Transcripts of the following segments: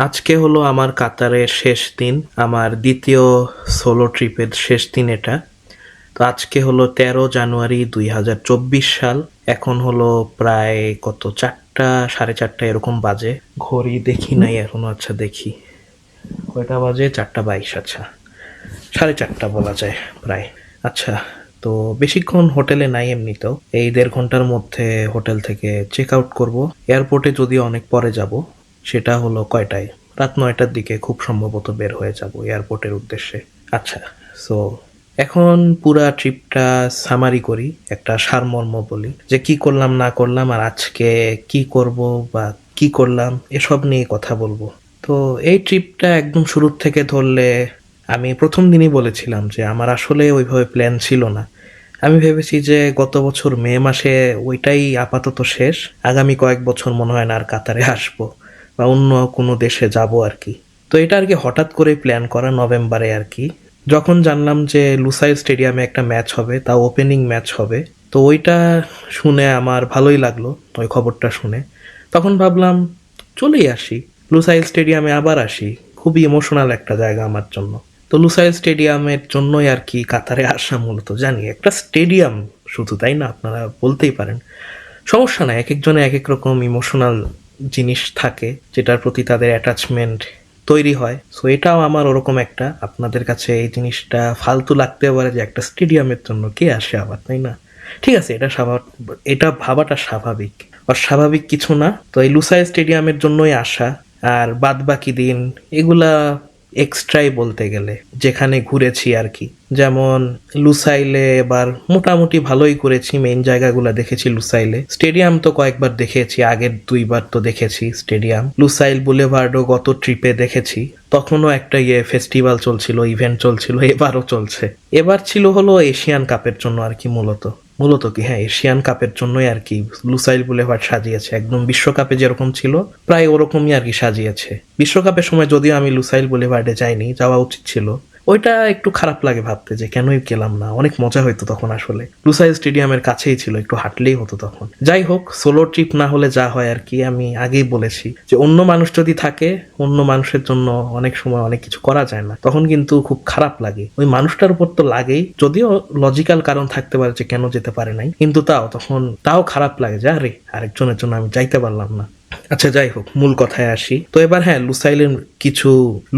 আজকে হলো আমার কাতারের শেষ দিন, আমার দ্বিতীয় সোলো ট্রিপের শেষ দিন এটা। তো আজকে হলো 13 জানুয়ারি 2024 সাল। এখন হলো প্রায় কত 4টা 4:30 এরকম বাজে। ঘড়ি দেখি নাই এখনো, আচ্ছা দেখি কয়টা বাজে, 4টা 22, আচ্ছা 4:30 বলা যায় প্রায়। আচ্ছা, তো বেশিক্ষণ হোটেলে নাই, এমনিতেও এই 1.5 ঘন্টার মধ্যে হোটেল থেকে চেক আউট করবো। এয়ারপোর্টে যদিও অনেক পরে যাব, সেটা হলো কয়টায়, রাত 9টার দিকে খুব সম্ভবত বের হয়ে যাব এয়ারপোর্টের উদ্দেশ্যে। আচ্ছা, সো এখন পুরা ট্রিপটা সামারি করি, একটা সারমর্ম বলি যে কি করলাম না করলাম আর আজকে কি করব বা কি করলাম এসব নিয়ে কথা বলবো। তো এই ট্রিপটা একদম শুরুর থেকে ধরলে, আমি প্রথম দিনই বলেছিলাম যে আমার আসলে ওইভাবে প্ল্যান ছিল না। আমি ভেবেছি যে গত বছর মে মাসে ওইটাই আপাতত শেষ, আগামী কয়েক বছর মনে হয় না আর কাতারে আসবো বা অন্য কোনো দেশে যাব আর কি। তো এটা আর কি হঠাৎ করে প্ল্যান করা, নভেম্বরে আর কি। যখন জানলাম যে লুসাইল স্টেডিয়ামে একটা ম্যাচ হবে, তাও ওপেনিং ম্যাচ হবে, তো ওইটা শুনে আমার ভালোই লাগলো। ওই খবরটা শুনে তখন ভাবলাম চলেই আসি, লুসাইল স্টেডিয়ামে আবার আসি। খুবই ইমোশনাল একটা জায়গা আমার জন্য। তো লুসাইল স্টেডিয়ামের জন্যই আর কি কাতারে আসা মূলত। জানি একটা স্টেডিয়াম শুধু, তাই না, আপনারা বলতেই পারেন, সমস্যা নাই, এক একজনে এক এক রকম ইমোশনাল জিনিস থাকে যেটার প্রতি তাদের অ্যাটাচমেন্ট তৈরি হয়। সো এটাও আমার ওরকম একটা। আপনাদের কাছে এই জিনিসটা ফালতু লাগতে পারে যে একটা স্টেডিয়ামের জন্য কে আসে আবার, তাই না? ঠিক আছে, এটা ভাবাটা স্বাভাবিক, অস্বাভাবিক কিছু না। তো এই লুসাই স্টেডিয়ামের জন্যই আসা। আর বাদ বাকি দিন এগুলা এক্সট্রাই বলতে গেলে, যেখানে ঘুরেছি আর কি। যেমন লুসাইলে এবার মোটামুটি ভালোই করেছি, মেইন জায়গাগুলো দেখেছি লুসাইলে। স্টেডিয়াম তো কয়েকবার দেখেছি, আগের 2বার তো দেখেছি স্টেডিয়াম। লুসাইল বুলেভার্ডও গত ট্রিপে দেখেছি, তখনও একটা ফেস্টিভ্যাল চলছিল, ইভেন্ট চলছিল, এবারও চলছে। এবার ছিল হলো এশিয়ান কাপের জন্য আর কি, মূলত কি, হ্যাঁ, এশিয়ান কাপের জন্যই আর কি লুসাইল বুলেভার্ড সাজিয়েছে, একদম বিশ্বকাপে যেরকম ছিল প্রায় ওরকমই আর কি সাজিয়েছে। বিশ্বকাপের সময় যদিও আমি লুসাইল বুলেভার্ডে যাইনি, যাওয়া উচিত ছিল। ওইটা একটু খারাপ লাগে ভাবতে যে কেনই গেলাম না, অনেক মজা হইতো তখন। আসলে লুসাইল স্টেডিয়ামের কাছেই ছিল, একটু হাঁটলেই হতো তখন। যাই হোক, সোলো ট্রিপ না হলে যা হয় আর কি, আমি আগেই বলেছি যে অন্য মানুষ যদি থাকে, অন্য মানুষের জন্য অনেক সময় অনেক কিছু করা যায় না, তখন কিন্তু খুব খারাপ লাগে। ওই মানুষটার উপর তো লাগেই, যদিও লজিক্যাল কারণ থাকতে পারে যে কেন যেতে পারে নাই, কিন্তু তাও খারাপ লাগে যে আরে আরেকজনের জন্য আমি যাইতে পারলাম না। আচ্ছা, যাই হোক, মূল কথায় আসি। তো এবার হ্যাঁ,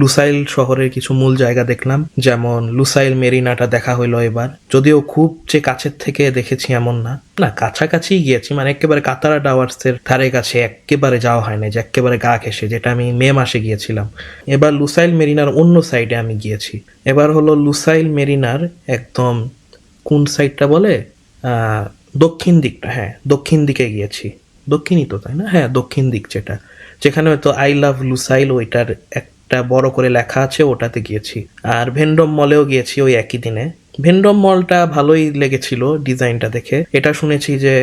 লুসাইল শহরের কিছু মূল জায়গা দেখলাম, যেমন লুসাইল মেরিনাটা দেখা হইলো এবার। যদিও খুব যে কাছের থেকে দেখেছি এমন না, না কাছাকাছি গিয়েছি, মানে একেবারে কাতারা টাওয়ার্সের ধারে কাছে একেবারে যাওয়া হয় না, যে একেবারে গা ঘেঁষে, যেটা আমি মে মাসে গিয়েছিলাম। এবার লুসাইল মেরিনার অন্য সাইডে আমি গিয়েছি। এবার হলো লুসাইল মেরিনার একদম কোন সাইডটা বলে, আহ দক্ষিণ দিকটা, হ্যাঁ দক্ষিণ দিকে গিয়েছি। দক্ষিণই তো, তাই না? হ্যাঁ, দক্ষিণ দিক, যেখানে হয়তো আই লাভ লুসাইল ওইটার একটা বড় করে লেখা আছে, ওটাতে গিয়েছি। আর ভেন্ডম মলেও গিয়েছি ওই একই দিনে। ভেন্ডম মলটা ভালোই লেগেছিল ডিজাইনটা দেখে। এটা শুনেছি যে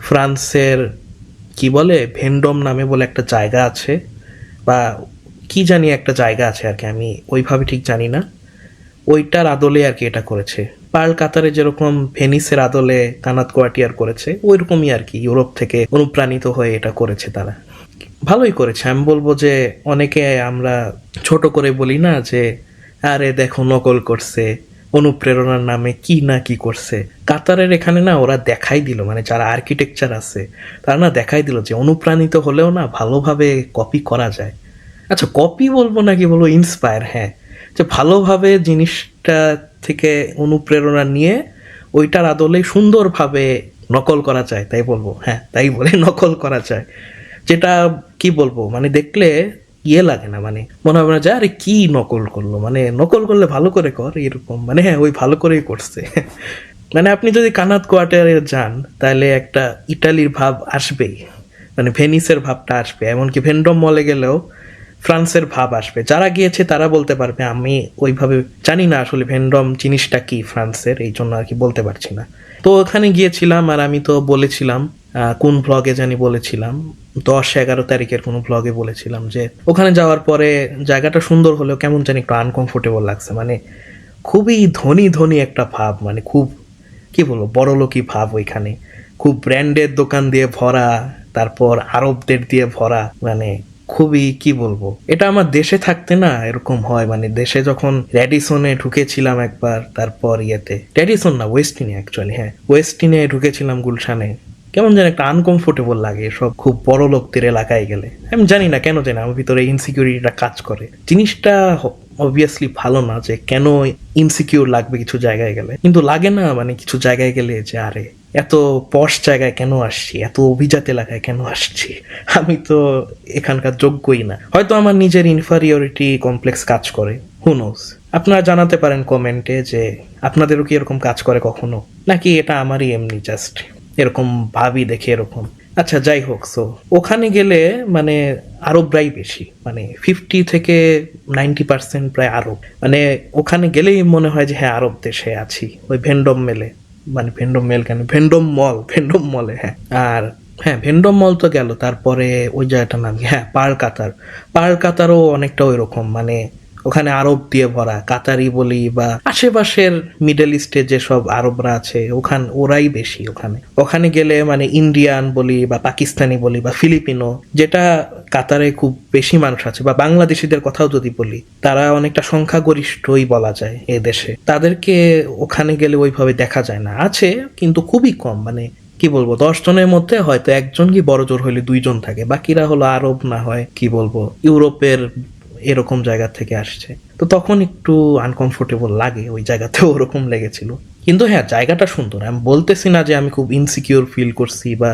ফ্রান্সের কি বলে ভেন্ডম নামে বলে একটা জায়গা আছে, বা কি জানি একটা জায়গা আছে আর কি, আমি ওইভাবে ঠিক জানি না। ওইটার আদলে আর কি এটা করেছে। পার্ল কাতারে যেরকম ভেনিসের আদলে কানাত কোয়াটিয়ার করেছে, ওইরকমই আর কি ইউরোপ থেকে অনুপ্রাণিত হয়ে এটা করেছে তারা। ভালোই করেছে, আমি বলবো যে অনেকে আমরা ছোট করে বলি না যে আরে দেখো নকল করছে, অনুপ্রেরণার নামে কি না কি করছে। কাতারের এখানে না ওরা দেখাই দিল, মানে যারা আর্কিটেকচার আছে তারা না দেখাই দিল যে অনুপ্রাণিত হলেও না ভালোভাবে কপি করা যায়। আচ্ছা, কপি বলবো নাকি বলবো ইন্সপায়ার, হ্যাঁ, যে ভালোভাবে জিনিসটা থেকে অনুপ্রেরণা নিয়ে ওইটার আদলে সুন্দরভাবে নকল করা যায়, তাই বলবো, হ্যাঁ তাই বলে নকল করা যায়। যেটা কি বলবো, মানে দেখলে লাগে না, মানে মনে হবে না যে আরে কি নকল করলো, মানে নকল করলে ভালো করে কর এরকম, মানে হ্যাঁ ওই ভালো করেই করছে। মানে আপনি যদি কানাত কোয়ার্টারে যান তাহলে একটা ইটালির ভাব আসবেই, মানে ভেনিসের ভাবটা আসবে। এমনকি ভেন্ডম মলে গেলেও ফ্রান্সের ভাব আসবে। যারা গিয়েছে তারা বলতে পারবে, আমি ওইভাবে জানি না আসলে ভেন্ডম জিনিসটা কি ফ্রান্সের, এই জন্য আর কি বলতে পারছি না। তো ওখানে গিয়েছিলাম, আর আমি তো বলেছিলাম কোন ভ্লগে জানি বলেছিলাম, 10-11 তারিখের কোনো ভ্লগে বলেছিলাম যে ওখানে যাওয়ার পরে জায়গাটা সুন্দর হলেও কেমন জানি একটু আনকমফোর্টেবল লাগছে। মানে খুবই ধনী ধনী একটা ভাব, মানে খুব কি বলবো বড়লোকি ভাব ওইখানে। খুব ব্র্যান্ডের দোকান দিয়ে ভরা, তারপর আরবদের দিয়ে ভরা, মানে খুবই কি বলবো, এটা আমার দেশে থাকতে না এরকম হয়, মানে দেশে যখন র্যাডিসনে ঢুকেছিলাম একবার, তারপর ইয়েতে র্যাডিসন না ওয়েস্টিনে, অ্যাকচুয়ালি হ্যাঁ ওয়েস্টিনে ঢুকেছিলাম গুলশানে, কেমন যেন একটা আনকমফোর্টেবল লাগে সব খুব বড় লোকদের এলাকায় গেলে। আমি জানি না কেন জানি আমার ভিতরে ইনসিকিউরিটিটা কাজ করে। জিনিসটা অবভিয়াসলি ভালো না যে কেন ইনসিকিউর লাগবে কিছু জায়গায় গেলে, কিন্তু লাগে না মানে কিছু জায়গায় গেলে যে আরে এত পশ জায়গায় কেন আসছি, এত অভিজাত এলাকায় কেন আসছি, আমি তো এখানকার যোগ্যই না। হয়তো আমার নিজের ইনফারিয়রিটি কমপ্লেক্স কাজ করে, হু নোস। আপনারা জানাতে পারেন কমেন্টে যে আপনাদেরও কি এরকম কাজ করে কখনো, নাকি এটা আমারই এমনি জাস্ট এরকম ভাবি দেখে এরকম। আচ্ছা যাই হোক, সো ওখানে গেলে মানে আরবরাই বেশি, মানে 50 থেকে 90% প্রায় আরব। মানে ওখানে গেলেই মনে হয় যে হ্যাঁ আরব দেশে আছি, ওই ভেন্ডম মেলে, মানে ভেন্ডম মেল কেন, ভেন্ডম মল, ভেন্ডম মলে হ্যাঁ। আর হ্যাঁ ভেন্ডম মল তো গেল, তারপরে ওই জায়গাটার নাম হ্যাঁ পার্ল কাতার। পার্ল কাতারও অনেকটা ওই রকম, মানে ওখানে আরব দিয়ে ভরা, কাতারি বলি বা আশেপাশের মিডল ইস্টে যেসব আরবরা আছে ওরাই বেশি ওখানে। ওখানে গেলে মানে ইন্ডিয়ান বলি বা পাকিস্তানি বলি বা ফিলিপিনো, যেটা কাতারে খুব বেশি মানুষ আছে, বা বাংলাদেশিদের কথাও যদি বলি, তারা অনেকটা সংখ্যাগরিষ্ঠই বলা যায় এ দেশে। তাদেরকে ওখানে গেলে ওইভাবে দেখা যায় না, আছে কিন্তু খুবই কম। মানে কি বলবো, 10 জনের মধ্যে হয়তো একজন কি বড় জোর হলে 2 জন থাকে, বাকিরা হলো আরব না হয় কি বলবো ইউরোপের এরকম জায়গা থেকে আসছে। তো তখন একটু আনকমফোর্টেবল লাগে, ওই জায়গাতেও ওরকম লেগেছিল। কিন্তু হ্যাঁ জায়গাটা সুন্দর, আমি বলতেছি না যে আমি খুব ইনসিকিউর ফিল করছি বা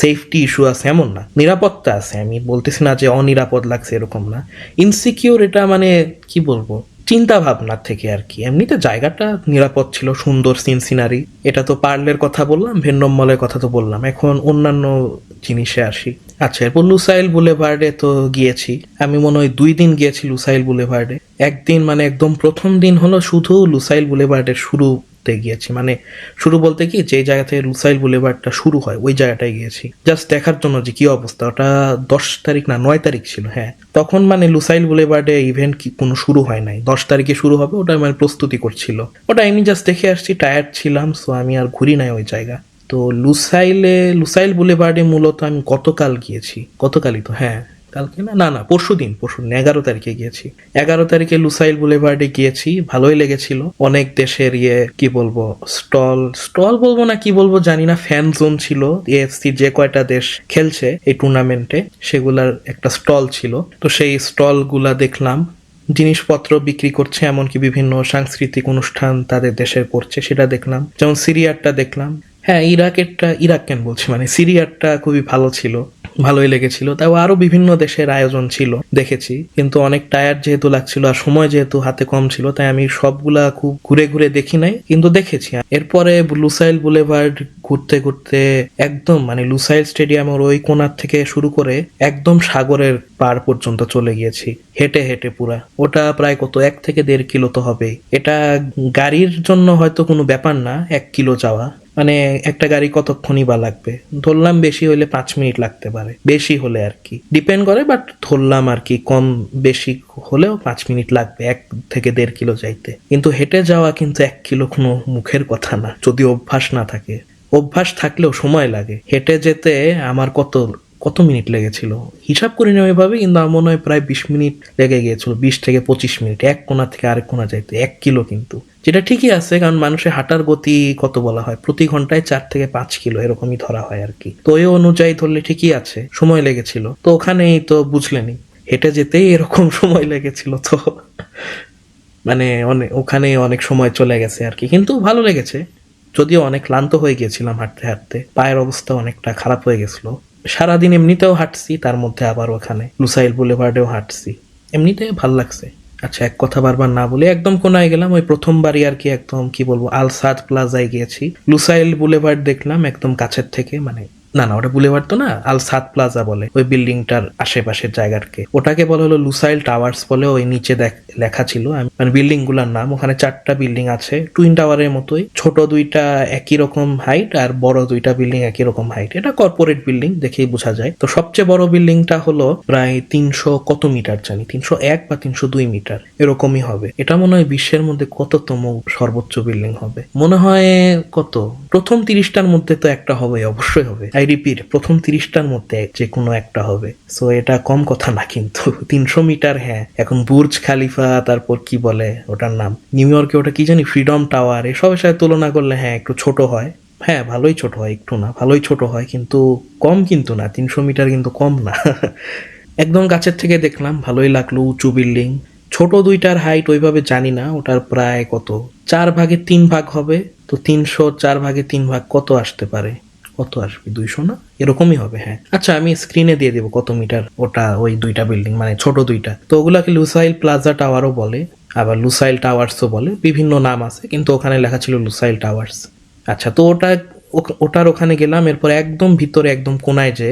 সেফটি ইস্যু আছে, এমন না, নিরাপত্তা আছে, আমি বলতেছি না যে অনিরাপদ লাগছে এরকম না। ইনসিকিউর এটা মানে কি বলবো চিন্তা ভাবনার থেকে আর কি। এমনিতে জায়গাটা নিরাপদ ছিল, সুন্দর সিন সিনারি। এটা তো পার্লের কথা বললাম, ভেন্ডম মলের কথা তো বললাম, এখন অন্যান্য জিনিসে আসি। আচ্ছা এরপর লুসাইল বুলেভার্ডে তো গিয়েছি, আমি মনে হয় 2 দিন গিয়েছি লুসাইল বুলেভার্ডে। একদিন মানে একদম প্রথম দিন হলো শুধু লুসাইল বুলেভার্ডের শুরুতে গিয়েছি, মানে শুরু বলতে কি যে জায়গা থেকে লুসাইল বুলেভার্ডটা শুরু হয় ওই জায়গাটায় গিয়েছি জাস্ট দেখার জন্য যে কি অবস্থা। ওটা 10 তারিখ না 9 তারিখ ছিল হ্যাঁ, তখন মানে লুসাইল বুলেভার্ডে ইভেন্ট কি কোনো শুরু হয় নাই, 10 তারিখে শুরু হবে, ওটা মানে প্রস্তুতি করছিল। ওটা আমি জাস্ট দেখে আসছি, টায়ার্ড ছিলাম, সো আমি আর ঘুরি নাই ওই জায়গা। তো লুসাইল বুলেভার্ডে মূলত আমি গতকাল গিয়েছি, গতকালই তো হ্যাঁ, কালকে না না না পরশুদিন 11 তারিখে গিয়েছি। 11 তারিখে লুসাইল বুলেভার্ডে গিয়েছি, ভালোই লেগেছিল। অনেক দেশের কি বলবো স্টল বলবো না কি বলবো জানি না, ফ্যান জোন ছিল, এএফসি যে কয়টা দেশ খেলছে এই টুর্নামেন্টে সেগুলার একটা স্টল ছিল। তো সেই স্টল গুলা দেখলাম, জিনিসপত্র বিক্রি করছে, এমনকি বিভিন্ন সাংস্কৃতিক অনুষ্ঠান তাদের দেশের করছে সেটা দেখলাম। যেমন সিরিয়ারটা দেখলাম, হ্যাঁ ইরাক কেন বলছি, মানে সিরিয়ারটা খুবই ভালো ছিল, ভালোই লেগেছিল। তাও আরো বিভিন্ন দেশের আয়োজন ছিল দেখেছি, কিন্তু অনেক টায়ার্ড যেহেতু লাগছিল আর সময় যেহেতু হাতে কম ছিল, তাই আমি সবগুলা খুব ঘুরে ঘুরে দেখি নাই, কিন্তু দেখেছি। এরপরে লুসাইল বুলেভার্ড ঘুরতে ঘুরতে একদম মানে লুসাইল স্টেডিয়ামের ওই কোণার থেকে শুরু করে একদম সাগরের পার পর্যন্ত চলে গিয়েছি হেঁটে হেঁটে পুরা। ওটা প্রায় কত 1 থেকে 1.5 কিলো তো হবেই। এটা গাড়ির জন্য হয়তো কোনো ব্যাপার না 1 কিলো যাওয়া, মানে একটা গাড়ি কতক্ষণই বা লাগবে, ধরলাম বেশি হলে 5 মিনিট লাগতে পারে, বেশি হলে আর কি ডিপেন্ড করে, বাট ধরলাম আর কি কম বেশি হলেও 5 মিনিট লাগবে 1 থেকে 1.5 কিলো যাইতে। কিন্তু হেঁটে যাওয়া কিন্তু 1 কিলো কোনো মুখের কথা না, যদি অভ্যাস না থাকে। অভ্যাস থাকলেও সময় লাগে হেঁটে যেতে। আমার কত কত মিনিট লেগেছিল হিসাব করিনি ওইভাবে, কিন্তু আমার মনে হয় প্রায় 20 মিনিট লেগে গিয়েছিল, 20 থেকে 25 মিনিট এক কোণা থেকে আরেক কোণা যাইতে 1 কিলো, কিন্তু যেটা ঠিকই আছে, কারণ মানুষের হাঁটার গতি কত বলা হয় প্রতি ঘন্টায় 4 থেকে 5 কিলো এরকমই ধরা হয় আর কি। তো ওই অনুযায়ী ধরলে ঠিকই আছে, সময় লেগেছিল। তো ওখানেই তো বুঝলেনি হেঁটে যেতেই এরকম সময় লেগেছিল, তো মানে ওখানে অনেক সময় চলে গেছে আর কি, কিন্তু ভালো লেগেছে। যদিও অনেক ক্লান্ত হয়ে গিয়েছিলাম হাঁটতে হাঁটতে, পায়ের অবস্থা অনেকটা খারাপ হয়ে গেছিল। সারাদিন এমনিতেও হাঁটছি, তার মধ্যে আবার ওখানে লুসাইল বুলেভার্ডেও হাঁটছি, এমনিতে ভাল লাগছে। আচ্ছা এক কথা বারবার না বলে একদম কোনায় গেলাম, ওই প্রথমবারই আর কি একদম কি বলবো আল সাদ প্লাজায় গিয়েছি। লুসাইল বুলেভার্ড দেখলাম একদম কাছের থেকে, মানে না না ওটা বুলেভার্ড তো না, আল সাদ প্লাজা বলে ওই বিল্ডিংটার আশেপাশের জায়গাকে, ওটাকে বলা হলো লুসাইল টাওয়ার্স বলে। ওই নিচে লেখা ছিল মানে বিল্ডিং গুলার নাম। ওখানে 4টা বিল্ডিং আছে টুইন টাওয়ারের মতোই, ছোট 2টা একই রকম হাইট আর বড় 2টা বিল্ডিং একই রকম হাইট। এটা কর্পোরেট বিল্ডিং দেখেই বোঝা যায়। তো সবচেয়ে বড় বিল্ডিংটা হলো প্রায় 300 কত মিটার জানি, 301 বা 302 মিটার এরকমই হবে। এটা মনে হয় বিশ্বের মধ্যে কততম সর্বোচ্চ বিল্ডিং হবে, মনে হয় কত প্রথম 30টার মধ্যে তো একটা হবে, অবশ্যই হবে। আই রিপিট প্রথম 30টার মধ্যে যে কোনো একটা হবে। সো এটা কম কথা না কিন্তু 300 মিটার। হ্যাঁ, এখন বুর্জ খালিফা, তারপর কি বলে ওটার নাম, নিউ ইয়র্কে ওটা কি জানি, ফ্রিডম টাওয়ার, এসবের সাথে তুলনা করলে হ্যাঁ একটু ছোট হয়। হ্যাঁ ভালোই ছোট হয়, একটু না ভালোই ছোট হয়, কিন্তু কম কিন্তু না, 300 মিটার কিন্তু কম না। একদম কাছের থেকে দেখলাম, ভালোই লাগলো, উঁচু বিল্ডিং। ছোট দুইটার হাইট ওইভাবে জানি না, ওটার প্রায় কত 4/3 হবে। তো 300 4/3 কত আসতে পারে, কত আসবে, 200 না এরকমই হবে। হ্যাঁ আচ্ছা, আমি স্ক্রিনে দিয়ে দেবো কত মিটার ওটা, ওই দুইটা বিল্ডিং মানে ছোট দুইটা। তো ওগুলাকে লুসাইল প্লাজা টাওয়ারও বলে, আবার লুসাইল টাওয়ার্সও বলে, বিভিন্ন নাম আছে, কিন্তু ওখানে লেখা ছিল লুসাইল টাওয়ার্স। আচ্ছা, তো ওটার ওখানে গেলাম। এরপর একদম ভিতরে একদম কোনায় যে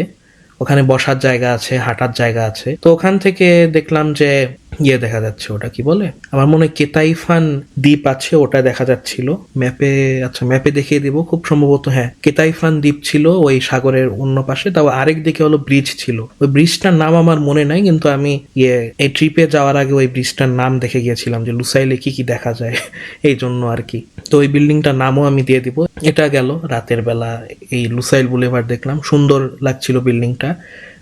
ওখানে বসার জায়গা আছে, হাঁটার জায়গা আছে। তো ওখান থেকে দেখলাম যে দেখা যাচ্ছে, ওটা কি বলে, আমার মনে হয় কেতাইফান দ্বীপ আছে, ওটা দেখা যাচ্ছিল ম্যাপে। আচ্ছা ম্যাপে দেখিয়ে দিব খুব সম্ভবত। হ্যাঁ, কেতাইফান দ্বীপ ছিল ওই সাগরের অন্য পাশে। তাও আরেক দিকে হলো ব্রিজ ছিল, ওই ব্রিজটার নাম আমার মনে নাই, কিন্তু আমি এই ট্রিপে যাওয়ার আগে ওই ব্রিজটার নাম দেখে গিয়েছিলাম যে লুসাইলে কি কি দেখা যায়, এই জন্য আর কি। তো ওই বিল্ডিংটার নামও আমি দিয়ে দিব। এটা গেল রাতের বেলা, এই লুসাইল বুলেভার্ড দেখলাম, সুন্দর লাগছিল বিল্ডিংটা।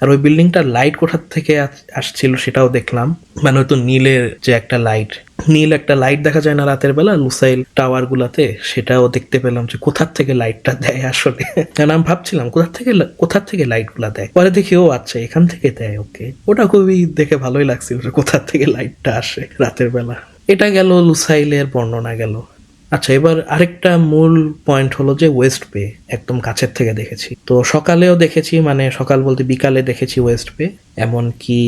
আর ওই বিল্ডিংটার লাইট কোথার থেকে আসছিল সেটাও দেখলাম, মানে হয়তো নীলের যে একটা লাইট, নীল একটা লাইট দেখা যায় না রাতের বেলা লুসাইল টাওয়ার গুলাতে, সেটাও দেখতে পেলাম যে কোথার থেকে লাইটটা দেয় আসলে। কারণ আমি ভাবছিলাম কোথার থেকে লাইট গুলা দেয়, পরে দেখি ও আচ্ছা এখান থেকে দেয়। ওকে, ওটা খুবই দেখে ভালোই লাগছিল যে কোথার থেকে লাইটটা আসে রাতের বেলা। এটা গেল লুসাইলের বর্ণনা গেল। আচ্ছা, এবার আরেকটা মূল পয়েন্ট হলো যে ওয়েস্ট বে একদম কাছের থেকে দেখেছি। তো সকালেও দেখেছি, মানে সকাল বলতে বিকালে দেখেছি ওয়েস্ট বে। এমনকি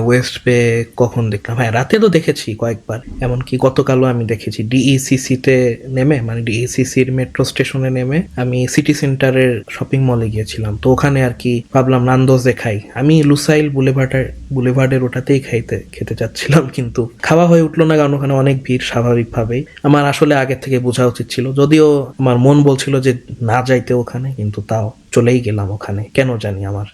ওয়েস্ট বে কখন দেখলাম, হ্যাঁ রাতে তো দেখেছি কয়েকবার, এমনকি গতকালও আমি দেখেছি ডিইসিসি তে নেমে, মানে ডিইসিসির মেট্রো স্টেশনে নেমে আমি সিটি সেন্টারের শপিং মলে গিয়েছিলাম। তো ওখানে আর কি ভাবলাম নান্দোজে খাই। আমি লুসাইল বুলেভার্ডের ওটাতেই খেতে চাচ্ছিলাম, কিন্তু খাওয়া হয়ে উঠলো না, কারণ ওখানে অনেক ভিড় স্বাভাবিকভাবেই। আমার আসলে আগে থেকে বোঝা উচিত ছিল, যদিও আমার মন বলছিল যে না যাইতে ওখানে, কিন্তু তাও চলেই গেলাম ওখানে, কেন জানি আমার।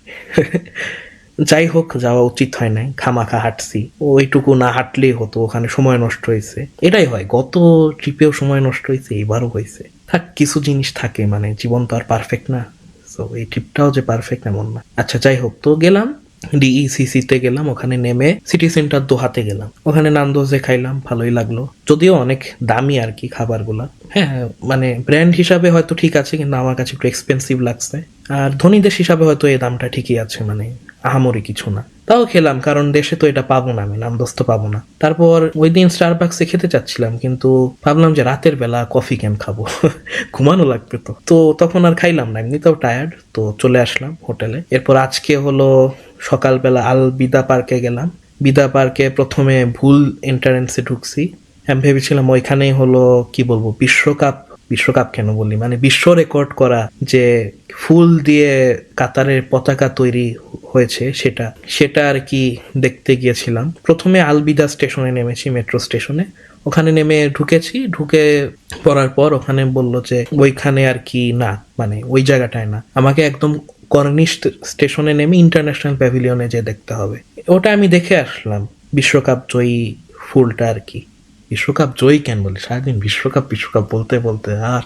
যাই হোক, যাওয়া উচিত হয় নাই, খামাখা হাঁটছি, ওইটুকু না হাঁটলেই হতো, ওখানে সময় নষ্ট হয়েছে। এটাই হয়, গত ট্রিপেও সময় নষ্ট হয়েছে, এবারও হয়েছে। থাক, কিছু জিনিস থাকে, মানে জীবন তো আর পারফেক্ট না, তো এই ট্রিপটাও যে পারফেক্ট এমন না। আচ্ছা যাই হোক, তো গেলাম ডিইসিসি তে গেলাম, ওখানে নেমে সিটি সেন্টার দোহাতে গেলাম, ওখানে নান্দোজে খাইলাম, ভালোই লাগলো, যদিও অনেক দামি আর কি খাবারগুলা। হ্যাঁ মানে ব্র্যান্ড হিসাবে হয়তো ঠিক আছে, কিন্তু আমার কাছে একটু এক্সপেন্সিভ লাগছে। আর ধনী দেশ হিসাবে হয়তো এই দামটা ঠিকই আছে, মানে আহামরি কিছু না। তাও খেলাম, কারণ দেশে তো এটা পাবো না, আমি নামদোস্ত পাবো না। তারপর ওই দিন স্টারবাক্সে খেতে চাচ্ছিলাম, কিন্তু ভাবলাম যে রাতের বেলা কফি কেন খাবো, ঘুমানো লাগবে তো। তো তখন আর খাইলাম না, এমনিতেও টায়ার্ড, তো চলে আসলাম হোটেলে। এরপর আজকে হলো সকালবেলা আল বিদা পার্কে গেলাম। বিদা পার্কে প্রথমে ভুল এন্ট্রান্সে ঢুকছি। আমি ভেবেছিলাম ওইখানেই হলো কি বলবো বিশ্বকাপ কেন বলি, মানে বিশ্ব রেকর্ড করা যে ফুল দিয়ে কাতারের পতাকা তৈরি হয়েছে, সেটা আর কি দেখতে গিয়েছিলাম। প্রথমে আলবিদা স্টেশনে নেমেছি, মেট্রো স্টেশনে। ওখানে নেমে ঢুকে পড়ার পর ওখানে বলল যে ওইখানে আর কি না, মানে ওই জায়গাটায় না, আমাকে একদম কর্নিশ স্টেশনে নেমে ইন্টারন্যাশনাল প্যাভিলিয়নে যে দেখতে হবে। ওটা আমি দেখে আসলাম, বিশ্বকাপ জয়ী ফুলটা আর কি। বিশ্বকাপ জয়ী কেন বলি, সারাদিন বিশ্বকাপ বলতে বলতে আর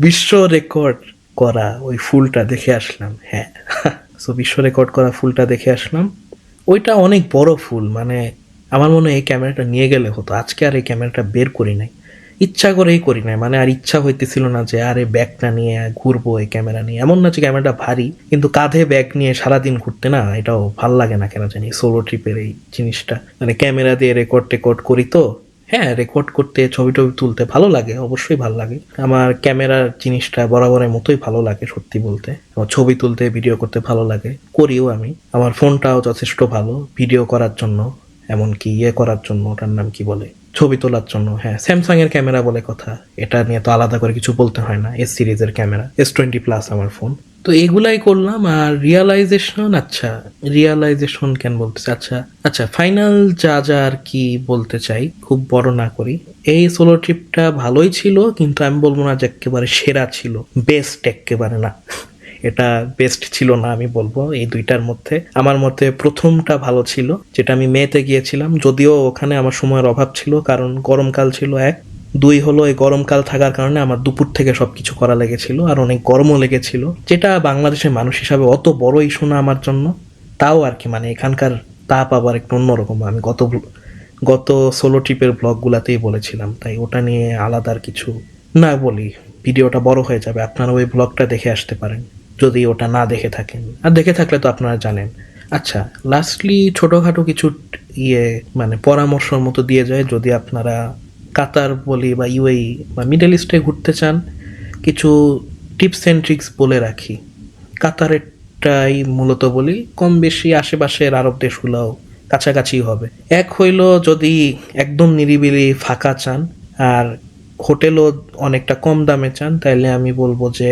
বিশ্ব রেকর্ড করা ওই ফুলটা দেখে আসলাম। হ্যাঁ, সো বিশ্ব রেকর্ড করা ফুলটা দেখে আসলাম। ওইটা অনেক বড় ফুল, মানে আমার মনে হয় এই ক্যামেরাটা নিয়ে গেলে হতো। আজকে আর এই ক্যামেরাটা বের করি নাই, ইচ্ছা করেই করি নাই, মানে আর ইচ্ছা হইতেছিল না যে আরে ব্যাগটা নিয়ে ঘুরবো এই ক্যামেরা নিয়ে। এমন না যে ক্যামেরাটা ভারী, কিন্তু কাঁধে ব্যাগ নিয়ে সারাদিন ঘুরতে না, এটাও ভাল লাগে না কেন জানি সোলো ট্রিপের এই জিনিসটা। মানে ক্যামেরা দিয়ে রেকর্ড করি তো, হ্যাঁ রেকর্ড করতে ছবি টবি তুলতে ভালো লাগে, অবশ্যই ভালো লাগে। আমার ক্যামেরার জিনিসটা বরাবরের মতোই ভালো লাগে সত্যি বলতে। আমার ছবি তুলতে ভিডিও করতে ভালো লাগে, করিও আমি। আমার ফোনটাও যথেষ্ট ভালো ভিডিও করার জন্য, এমনকি করার জন্য, ওটার নাম কি বলে, ছবি তোলার জন্য। হ্যাঁ, স্যামসাং এর ক্যামেরা বলে কথা, এটা নিয়ে তো আলাদা করে কিছু বলতে হয় না। এস সিরিজের ক্যামেরা, S20 Plus আমার ফোন। তো এগুলাই করলাম। আর রিয়ালাইজেশন কেন বলতেছে, আচ্ছা ফাইনাল যা আর কি বলতে চাই, খুব বড় না করি। এই সোলো ট্রিপটা ভালোই ছিল, কিন্তু আমি বলবো না যে একেবারে সেরা ছিল, বেস্ট একেবারে না। এটা বেস্ট ছিল না আমি বলবো। এই দুইটার মধ্যে আমার মতে প্রথমটা ভালো ছিল, যেটা আমি মেতে গিয়েছিলাম, যদিও ওখানে আমার সময়ের অভাব ছিল, কারণ গরমকাল ছিল এক, দুই হলো এই গরমকাল থাকার কারণে আমার দুপুর থেকে সবকিছু করা লেগেছিল আর অনেক গরমও লেগেছিল, যেটা বাংলাদেশের মানুষ হিসাবে অত বড় ইস্যু না আমার জন্য। তাও আর কি মানে এখানকার তাপ আবার একটু অন্যরকম। আমি গত সোলো ট্রিপের ব্লগগুলাতেই বলেছিলাম, তাই ওটা নিয়ে আলাদা আর কিছু না বলি, ভিডিওটা বড় হয়ে যাবে। আপনারা ওই ব্লগটা দেখে আসতে পারেন যদি ওটা না দেখে থাকেন, আর দেখে থাকলে তো আপনারা জানেন। আচ্ছা, লাস্টলি ছোটোখাটো কিছু মানে পরামর্শের মতো দিয়ে যায়, যদি আপনারা কাতার বলি বা ইউএই বা মিডল ইস্টে ঘুরতে চান, কিছু টিপস অ্যান্ড ট্রিক্স বলে রাখি। কাতারেরটাই মূলত বলি, কম বেশি আশেপাশের আরব দেশগুলোও কাছাকাছি হবে। এক হইল যদি একদম নিরিবিলি ফাঁকা চান আর হোটেলও অনেকটা কম দামে চান, তাহলে আমি বলবো যে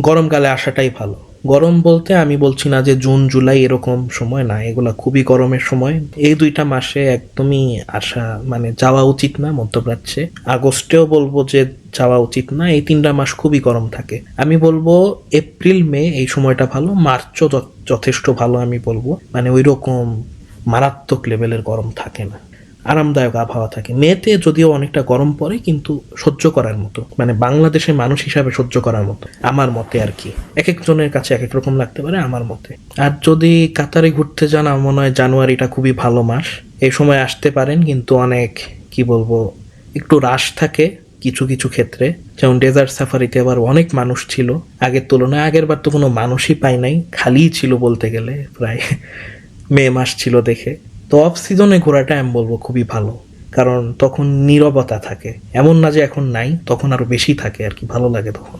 গরমকালে আসাটাই ভালো। গরম বলতে আমি বলছি না যে জুন জুলাই এরকম সময় না, এগুলা খুবই গরমের সময়। এই দুইটা মাসে একদমই আসা মানে যাওয়া উচিত না মধ্যপ্রাচ্যে। আগস্টেও বলবো যে যাওয়া উচিত না, এই 3টা মাস খুবই গরম থাকে। আমি বলবো এপ্রিল মে এই সময়টা ভালো, মার্চও যথেষ্ট ভালো আমি বলবো, মানে ওই রকম মারাত্মক লেভেলের গরম থাকে না, আরামদায়ক আবহাওয়া থাকে। মেতে যদিও অনেকটা গরম পড়ে, কিন্তু সহ্য করার মতো, মানে বাংলাদেশের মানুষ হিসাবে সহ্য করার মতো আমার মতে আর কি। এক একজনের কাছে এক এক রকম লাগতে পারে আমার মতে। আর যদি কাতারে ঘুরতে যান, আমার মনে হয় জানুয়ারিটা খুবই ভালো মাস, এই সময় আসতে পারেন। কিন্তু অনেক কি বলবো, একটু রাশ থাকে কিছু কিছু ক্ষেত্রে, যেমন ডেজার্ট সাফারিতে আবার অনেক মানুষ ছিল আগের তুলনায়। আগের বার তো কোনো মানুষই পাই নাই, খালিই ছিল বলতে গেলে, প্রায় মে মাস ছিল দেখে। তো অফ সিজনে ঘোরাটা আমি বলবো খুবই ভালো, কারণ তখন নীরবতা থাকে। এমন না যে এখন নাই, তখন আরো বেশি থাকে আর কি, ভালো লাগে তখন।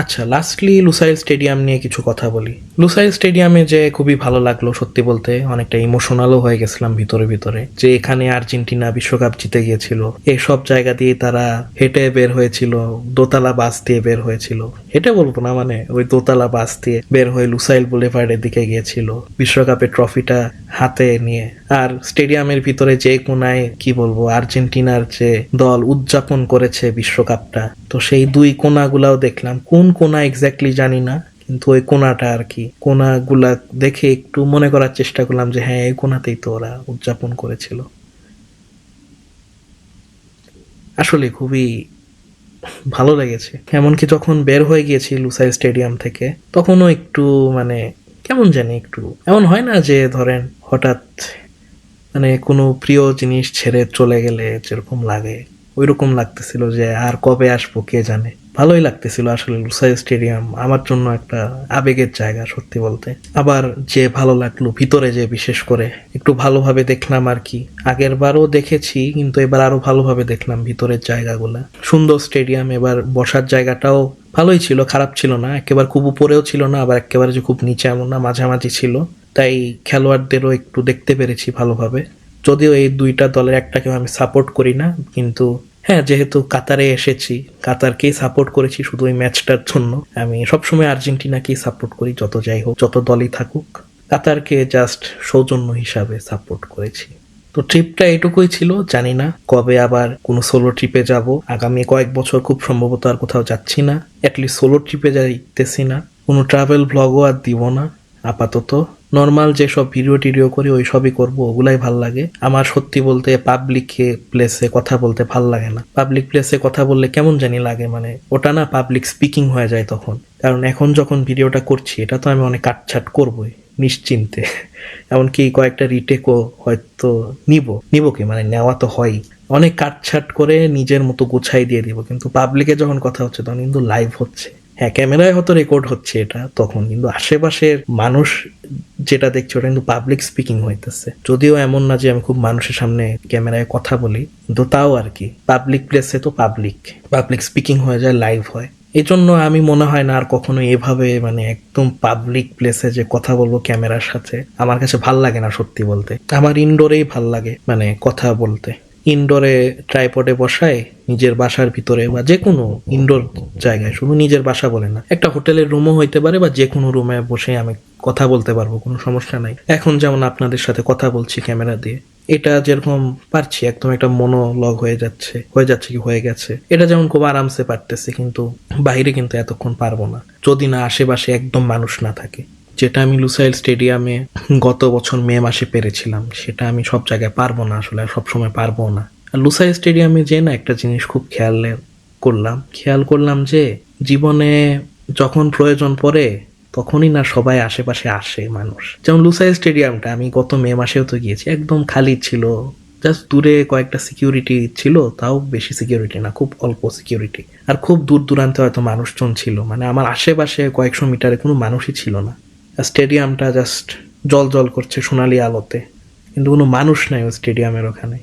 আচ্ছা, লাস্টলি লুসাইল স্টেডিয়াম নিয়ে কিছু কথা বলি। লুসাইল স্টেডিয়ামে যে খুবই ভালো লাগলো সত্যি বলতে, অনেকটা ইমোশনালও হয়ে গেছিলাম ভিতরে ভিতরে, যে এখানে আর্জেন্টিনা বিশ্বকাপ জিতে গিয়েছিল। এই সব জায়গা দিয়ে তারা হেঁটে বের হয়েছিল, দোতলা বাস দিয়ে বের হয়েছিল, হেঁটে বলবো না মানে ওই দোতলা বাস দিয়ে বের হয়ে লুসাইল বুলেভার্ডের দিকে গিয়েছিল বিশ্বকাপের ট্রফিটা হাতে নিয়ে। আর স্টেডিয়ামের ভিতরে যে কোনায় কি বলবো আর্জেন্টিনার যে দল উদযাপন করেছে বিশ্বকাপটা, তো সেই দুই কোনাগুলাও দেখলাম। কোন কোনা এক্স্যাক্টলি জানি না, কিন্তু ওই কোনাটা আর কি, কোনাগুলা দেখে একটু মনে করার চেষ্টা করলাম যে হ্যাঁ, এই কোনাতেই তো ওরা উদযাপন করেছিল। আসলে খুবই ভালো লেগেছে। এমনকি যখন বের হয়ে গিয়েছি লুসাইল স্টেডিয়াম থেকে, তখনও একটু মানে কেমন জানি একটু এমন হয় না যে ধরেন হঠাৎ মানে কোনো প্রিয় জিনিস ছেড়ে চলে গেলে যেরকম লাগে, ওই রকম লাগতেছিল যে আর কবে আসবো কে জানে। ভালোই লাগতেছিল আসলে। লুসাইল স্টেডিয়াম আমার জন্য একটা আবেগের জায়গা সত্যি বলতে। আবার যে ভালো লাগলো ভিতরে, যে বিশেষ করে একটু ভালোভাবে দেখলাম আর কি। আগের বারও দেখেছি, কিন্তু এবার আরো ভালোভাবে দেখলাম ভিতরের জায়গাগুলা। সুন্দর স্টেডিয়াম। এবার বসার জায়গাটাও ভালোই ছিল, খারাপ ছিল না, একেবারে খুব উপরেও ছিল না, আবার একেবারে যে খুব নিচে এমন না, মাঝামাঝি ছিল। তাই খেলোয়াড়দেরও একটু দেখতে পেরেছি ভালোভাবে। যদিও এই দুইটা দলের একটাকেও আমি সাপোর্ট করি না, কিন্তু হ্যাঁ, যেহেতু কাতারে এসেছি, কাতারকেই সাপোর্ট করেছি শুধু ওই ম্যাচটার জন্য। আমি সবসময় আর্জেন্টিনাকেই সাপোর্ট করি, যত যাই হোক, যত দলই থাকুক। কাতারকে জাস্ট সৌজন্য হিসাবে সাপোর্ট করেছি। তো ট্রিপটা এটুকুই ছিল। জানি না কবে আবার কোনো সোলো ট্রিপে যাব। আগামী কয়েক বছর খুব সম্ভবত আর কোথাও যাচ্ছি না, অ্যাটলিস্ট সোলো ট্রিপে যাইতেছি না। কোনো ট্রাভেল ব্লগও আর দিব না আপাতত। নর্মাল যেসব ভিডিও টিডিও করি ওই সবই করবো, ওগুলাই ভাল লাগে আমার। সত্যি বলতে পাবলিক প্লেসে কথা বলতে ভাল লাগে না। পাবলিক প্লেসে কথা বললে কেমন জানি লাগে, মানে ওটা না পাবলিক স্পিকিং হয়ে যায় তখন। কারণ এখন যখন ভিডিওটা করছি, এটা তো আমি অনেক কাটছাট করবোই নিশ্চিন্তে। এমনকি কয়েকটা রিটেকও হয়তো নিব কি মানে নেওয়া তো হয়, অনেক কাটছাট করে নিজের মতো গুছাই দিয়ে দিব। কিন্তু পাবলিকে যখন কথা হচ্ছে তখন কিন্তু লাইভ হচ্ছে, হ্যাঁ ক্যামেরায় হয়তো রেকর্ড হচ্ছে এটা তখন, কিন্তু আশেপাশের মানুষ যেটা দেখছে ওটা কিন্তু পাবলিক স্পিকিং হইতেছে। যদিও এমন না যে আমি খুব মানুষের সামনে ক্যামেরায় কথা বলি, কিন্তু তাও আর কি পাবলিক প্লেসে তো পাবলিক স্পিকিং হয়ে যায়, লাইভ হয়। এই জন্য আমি মনে হয় না আর কখনো এভাবে মানে একদম পাবলিক প্লেসে যে কথা বলবো ক্যামেরার সাথে, আমার কাছে ভাল লাগে না সত্যি বলতে। আমার ইনডোরেই ভাল লাগে মানে কথা বলতে। ইনডোরে ট্রাইপডে বসায় নিজের বাসার ভিতরে বা যে কোনো ইনডোর জায়গায়, শুধু নিজের বাসা বলে না, একটা হোটেলের রুমও হইতে পারে বা যে কোনো রুমে বসে আমি কথা বলতে পারবো, কোনো সমস্যা নাই। এখন যেমন আপনাদের সাথে কথা বলছি ক্যামেরা দিয়ে, এটা যেরকম পারছি, একদম একটা মনোলগ হয়ে গেছে, এটা যেমন খুব আরামসে পারতেছি। কিন্তু বাইরে কিন্তু এতক্ষণ পারবো না যদি না আশেপাশে একদম মানুষ না থাকে। যেটা আমি লুসাইল স্টেডিয়ামে গত বছর মে মাসে পেরেছিলাম, সেটা আমি সব জায়গায় পারবো না আসলে, সব সময় পারবো না। আর লুসাই স্টেডিয়ামে যে না একটা জিনিস খুব খেয়াল করলাম যে জীবনে যখন প্রয়োজন পড়ে তখনই না সবাই আশেপাশে আসে মানুষ। যেমন লুসাই স্টেডিয়ামটা আমি গত মে মাসেও তো গিয়েছি, একদম খালি ছিল। জাস্ট দূরে কয়েকটা সিকিউরিটি ছিল, তাও বেশি সিকিউরিটি না, খুব অল্প সিকিউরিটি। আর খুব দূর দূরান্তে হয়তো মানুষজন ছিল, মানে আমার আশেপাশে কয়েকশো মিটারে কোনো মানুষই ছিল না। আর স্টেডিয়ামটা জাস্ট জল জল করছে সোনালি আলোতে, কিন্তু কোনো মানুষ নাই ওই স্টেডিয়ামের ওখানে,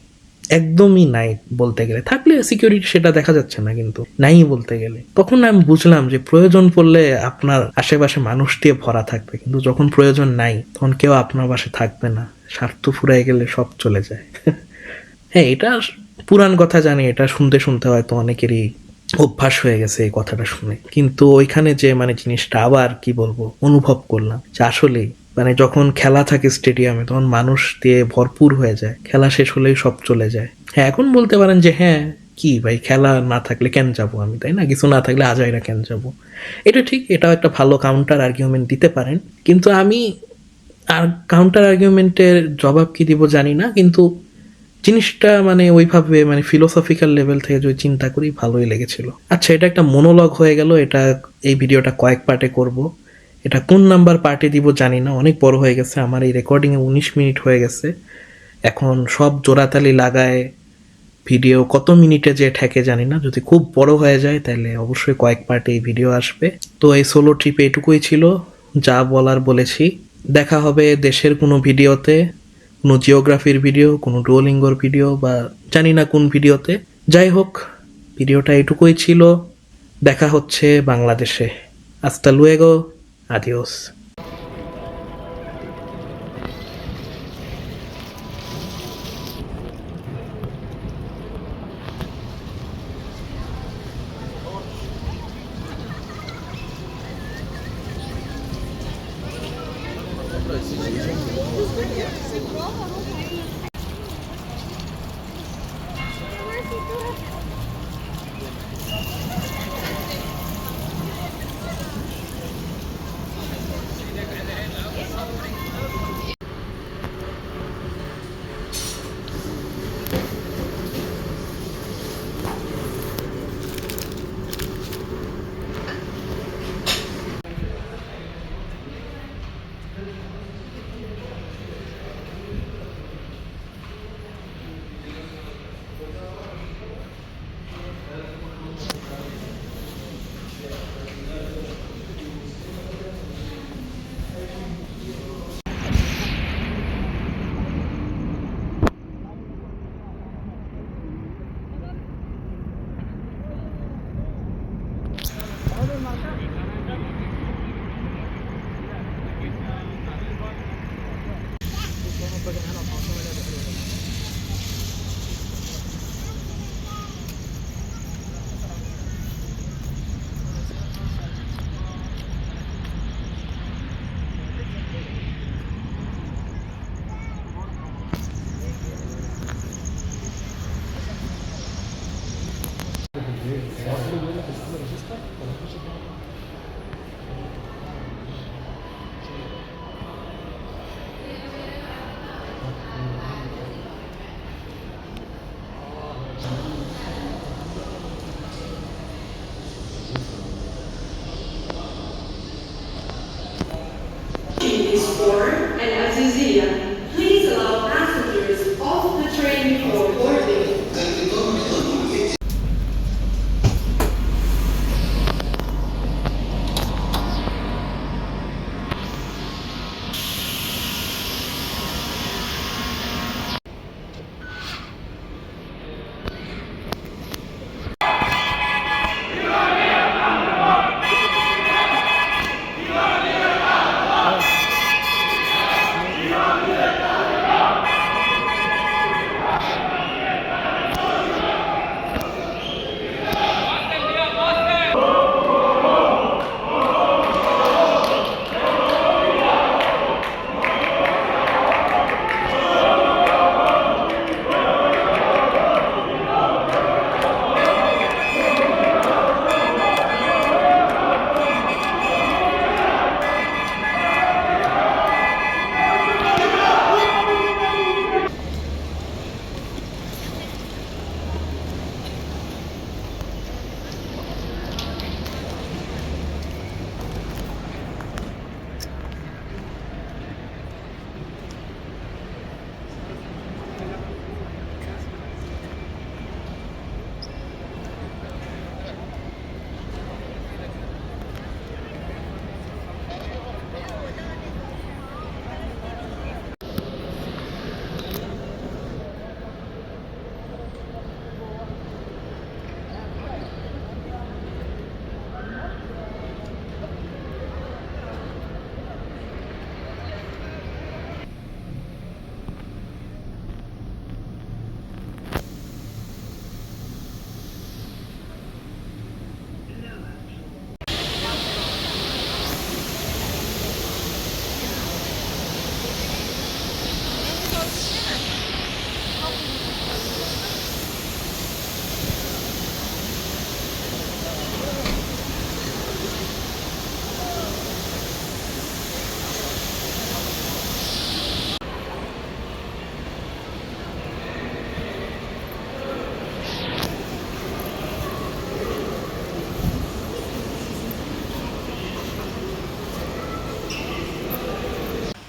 একদমই নাই বলতে গেলে। থাকলে সিকিউরিটি সেটা দেখা যাচ্ছে না, কিন্তু নাই বলতে গেলে। তখন আমি বুঝলাম যে প্রয়োজন পড়লে আপনার আশেপাশে মানুষ দিয়ে ভরা থাকবে, কিন্তু যখন প্রয়োজন নাই তখন কেউ আপনার পাশে থাকবে না। স্বার্থ ফুরাই গেলে সব চলে যায়। হ্যাঁ, এটা পুরান কথা জানি, এটা শুনতে শুনতে হয়তো অনেকেরই অভ্যাস হয়ে গেছে এই কথাটা শুনে, কিন্তু ওইখানে যে মানে জিনিসটা আবার কি বলবো অনুভব করলাম যে আসলেই মানে যখন খেলা থাকে স্টেডিয়ামে তখন মানুষ দিয়ে ভরপুর হয়ে যায়, খেলা শেষ হলেই সব চলে যায়। হ্যাঁ, এখন বলতে পারেন যে হ্যাঁ কি ভাই, খেলা না থাকলে কেন যাবো আমি, তাই না? কিছু না থাকলে আজাইরা কেন যাবো। এটা ঠিক, এটাও একটা ভালো কাউন্টার আর্গুমেন্ট দিতে পারেন, কিন্তু আমি আর কাউন্টার আর্গুমেন্টের জবাব কি দিব জানি না, কিন্তু জিনিসটা মানে ওইভাবে মানে ফিলোসফিক্যাল লেভেল থেকে যদি চিন্তা করি ভালোই লেগেছিল। আচ্ছা, এটা একটা মনোলগ হয়ে গেল, এটা এই ভিডিওটা কয়েক পার্টে করব। এটা কোন নাম্বার পার্টে দিব জানি না, অনেক বড় হয়ে গেছে আমার এই রেকর্ডিংয়ে, 19 মিনিট হয়ে গেছে। এখন সব জোড়াতালি লাগায় ভিডিও কত মিনিটে যে ঠেকে জানি না, যদি খুব বড় হয়ে যায় তাহলে অবশ্যই কয়েক পার্টে এই ভিডিও আসবে। তো এই সোলো ট্রিপে এটুকুই ছিল, যা বলার বলেছি। দেখা হবে দেশের কোনো ভিডিওতে, কোনো জিওগ্রাফির ভিডিও, কোনো ডুওলিঙ্গোর ভিডিও, বা জানি না কোন ভিডিওতে। যাই হোক, ভিডিওটা এটুকুই ছিল। দেখা হচ্ছে বাংলাদেশে। আস্তা লুয়েগো, আদিওস।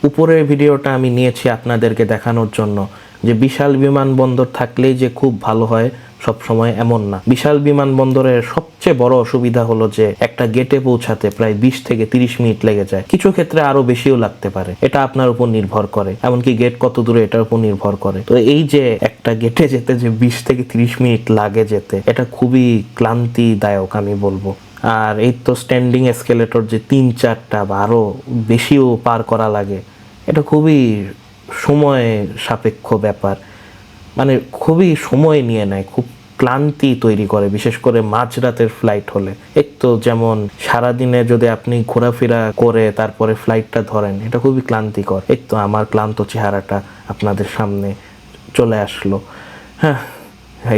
উপরের ভিডিওটা আমি নিয়েছি আপনাদেরকে দেখানোর জন্য যে বিশাল বিমানবন্দর থাকলেই যে খুব ভালো হয় সব সময় এমন না। বিশাল বিমানবন্দরের সবচেয়ে বড় অসুবিধা হলো যে একটা গেটে পৌঁছাতে প্রায় 20 থেকে 30 মিনিট লেগে যায়, কিছু ক্ষেত্রে আরো বেশিও লাগতে পারে। এটা আপনার উপর নির্ভর করে, এমনকি গেট কত দূরে এটার উপর নির্ভর করে। তো এই যে একটা গেটে যেতে যে 20 থেকে 30 মিনিট লাগে যেতে, এটা খুবই ক্লান্তিদায়ক আমি বলবো। আর এই তো স্ট্যান্ডিং এসকেলেটর যে 3-4টা বা আরো বেশিও পার করা লাগে, এটা খুবই সময় সাপেক্ষ ব্যাপার, মানে খুবই সময় নিয়ে নেয়, খুব ক্লান্তি তৈরি করে, বিশেষ করে মাঝরাতের ফ্লাইট হলে। এক তো যেমন সারাদিনে যদি আপনি ঘোরাফেরা করে তারপরে ফ্লাইটটা ধরেন, এটা খুবই ক্লান্তিকর। এক তো আমার ক্লান্ত চেহারাটা আপনাদের সামনে চলে আসলো। হ্যাঁ,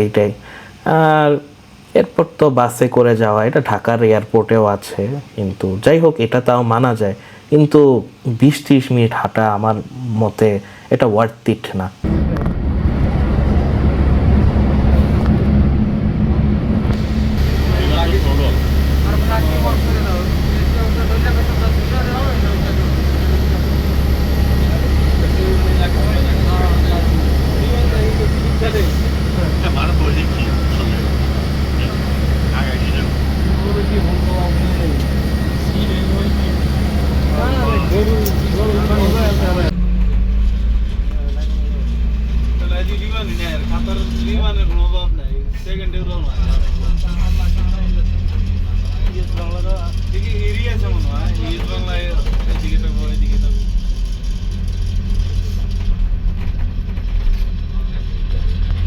এইটাই। আর এরপর তো বাসে করে যাওয়া, এটা ঢাকার এয়ারপোর্টেও আছে, কিন্তু যাই হোক এটা তাও মানা যায়। কিন্তু 20-30 মিনিট হাঁটা আমার মতে এটা ওয়ার্থ ইট না।